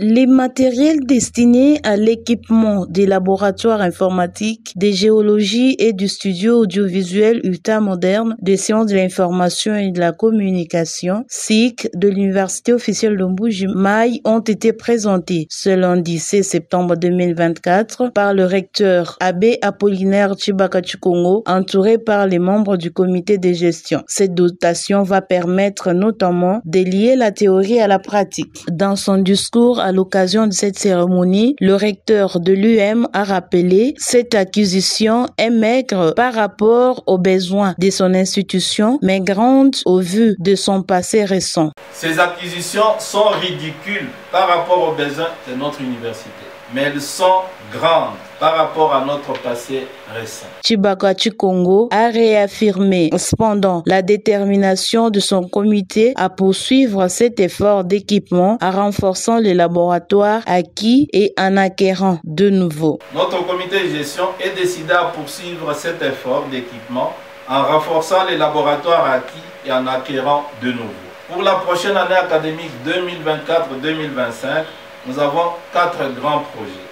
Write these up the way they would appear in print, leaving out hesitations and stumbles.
Les matériels destinés à l'équipement des laboratoires informatiques, de géologie et du studio audiovisuel UTA moderne des sciences de l'information et de la communication, SIC, de l'Université officielle de Mbuji-Mayi ont été présentés ce lundi 16 septembre 2024 par le recteur Abbé Apollinaire Tshibaka Tshilongo, entouré par les membres du comité de gestion. Cette dotation va permettre notamment de lier la théorie à la pratique. Dans son discours à l'occasion de cette cérémonie, le recteur de l'UM a rappelé cette acquisition est maigre par rapport aux besoins de son institution, mais grande au vu de son passé récent. Ces acquisitions sont ridicules par rapport aux besoins de notre université, mais elles sont grandes par rapport à notre passé récent. Tshibaka Tshilongo a réaffirmé cependant la détermination de son comité à poursuivre cet effort d'équipement en renforçant les laboratoires acquis et en acquérant de nouveaux. Notre comité de gestion est décidé à poursuivre cet effort d'équipement en renforçant les laboratoires acquis et en acquérant de nouveaux. Pour la prochaine année académique 2024-2025, nous avons 4 grands projets.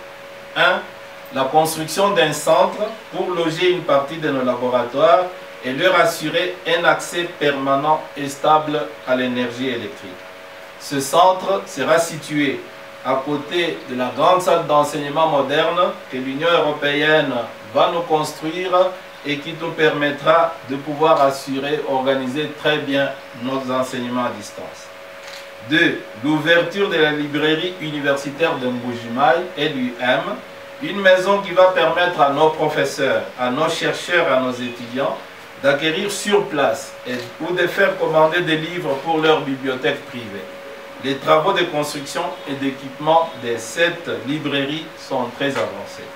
1. La construction d'un centre pour loger une partie de nos laboratoires et leur assurer un accès permanent et stable à l'énergie électrique. Ce centre sera situé à côté de la grande salle d'enseignement moderne que l'Union européenne va nous construire et qui nous permettra de pouvoir organiser très bien nos enseignements à distance. 2. L'ouverture de la librairie universitaire de Mbuji-Mayi et l'UM, une maison qui va permettre à nos professeurs, à nos chercheurs, à nos étudiants d'acquérir sur place ou de faire commander des livres pour leur bibliothèque privée. Les travaux de construction et d'équipement de cette librairie sont très avancés.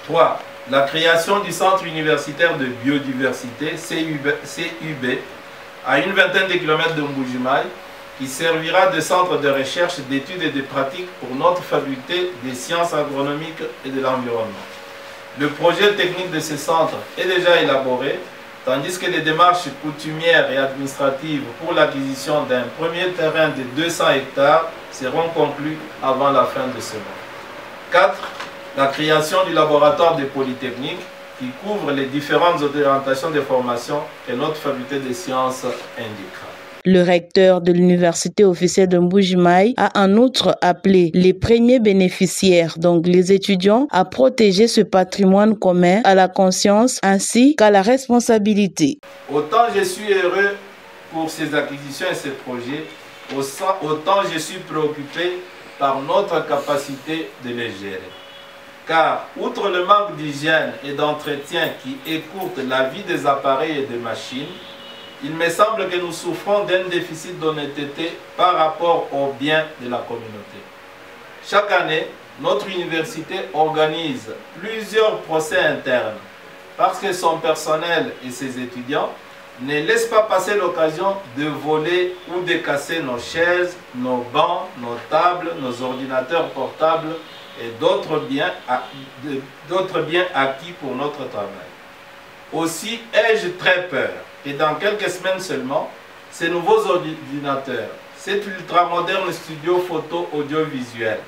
3. La création du Centre universitaire de biodiversité, CUB, à une vingtaine de kilomètres de Mbuji-Mayi, qui servira de centre de recherche, d'études et de pratiques pour notre faculté des sciences agronomiques et de l'environnement. Le projet technique de ce centre est déjà élaboré, tandis que les démarches coutumières et administratives pour l'acquisition d'un premier terrain de 200 hectares seront conclues avant la fin de ce mois. 4. La création du laboratoire de Polytechnique qui couvre les différentes orientations de formation que notre faculté des sciences indiquera. Le recteur de l'Université officielle de Mbuji-Mayi a en outre appelé les premiers bénéficiaires, donc les étudiants, à protéger ce patrimoine commun à la conscience ainsi qu'à la responsabilité. Autant je suis heureux pour ces acquisitions et ces projets, autant je suis préoccupé par notre capacité de les gérer. Car, outre le manque d'hygiène et d'entretien qui écourte la vie des appareils et des machines, il me semble que nous souffrons d'un déficit d'honnêteté par rapport aux biens de la communauté. Chaque année, notre université organise plusieurs procès internes parce que son personnel et ses étudiants ne laissent pas passer l'occasion de voler ou de casser nos chaises, nos bancs, nos tables, nos ordinateurs portables et d'autres biens acquis pour notre travail. Aussi ai-je très peur que dans quelques semaines seulement, ces nouveaux ordinateurs, cet ultramoderne studio photo audiovisuel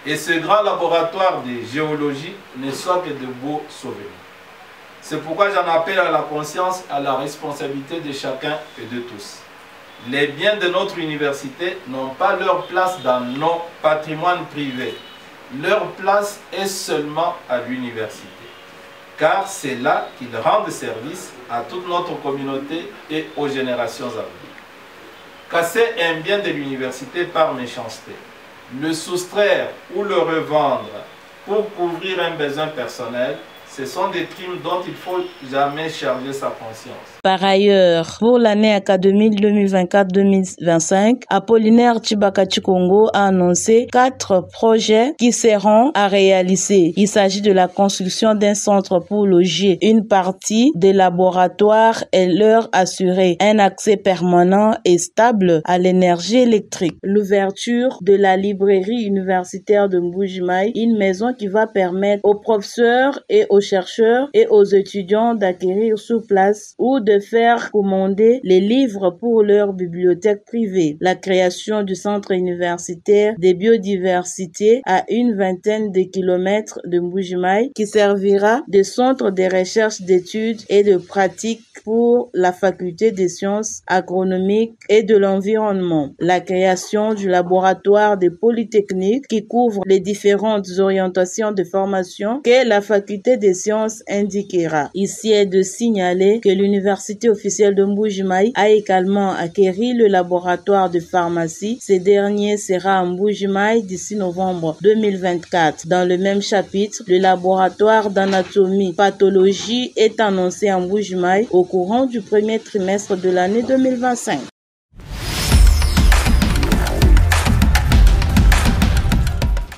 et ce grand laboratoire de géologie ne soient que de beaux souvenirs. C'est pourquoi j'en appelle à la conscience, à la responsabilité de chacun et de tous. Les biens de notre université n'ont pas leur place dans nos patrimoines privés. Leur place est seulement à l'université. Car c'est là qu'ils rendent service à toute notre communauté et aux générations à venir. Casser un bien de l'université par méchanceté, le soustraire ou le revendre pour couvrir un besoin personnel, ce sont des crimes dont il ne faut jamais charger sa conscience. Par ailleurs, pour l'année académique 2024-2025, Apollinaire Tshibaka Tshilongo a annoncé 4 projets qui seront à réaliser. Il s'agit de la construction d'un centre pour loger une partie des laboratoires et leur assurer un accès permanent et stable à l'énergie électrique. L'ouverture de la librairie universitaire de Mbuji-Mayi, une maison qui va permettre aux professeurs et aux chercheurs et aux étudiants d'acquérir sur place ou de de faire commander les livres pour leur bibliothèque privée. La création du centre universitaire des biodiversités à une vingtaine de kilomètres de Mbuji-Mayi qui servira de centre de recherche, d'études et de pratiques pour la faculté des sciences agronomiques et de l'environnement. La création du laboratoire de Polytechnique qui couvre les différentes orientations de formation que la faculté des sciences indiquera. Ici est de signaler que l'université officielle de Mbuji-Mayi a également acquis le laboratoire de pharmacie. Ce dernier sera à Mbuji-Mayi d'ici novembre 2024. Dans le même chapitre, le laboratoire d'anatomie pathologie est annoncé à Mbuji-Mayi au courant du premier trimestre de l'année 2025.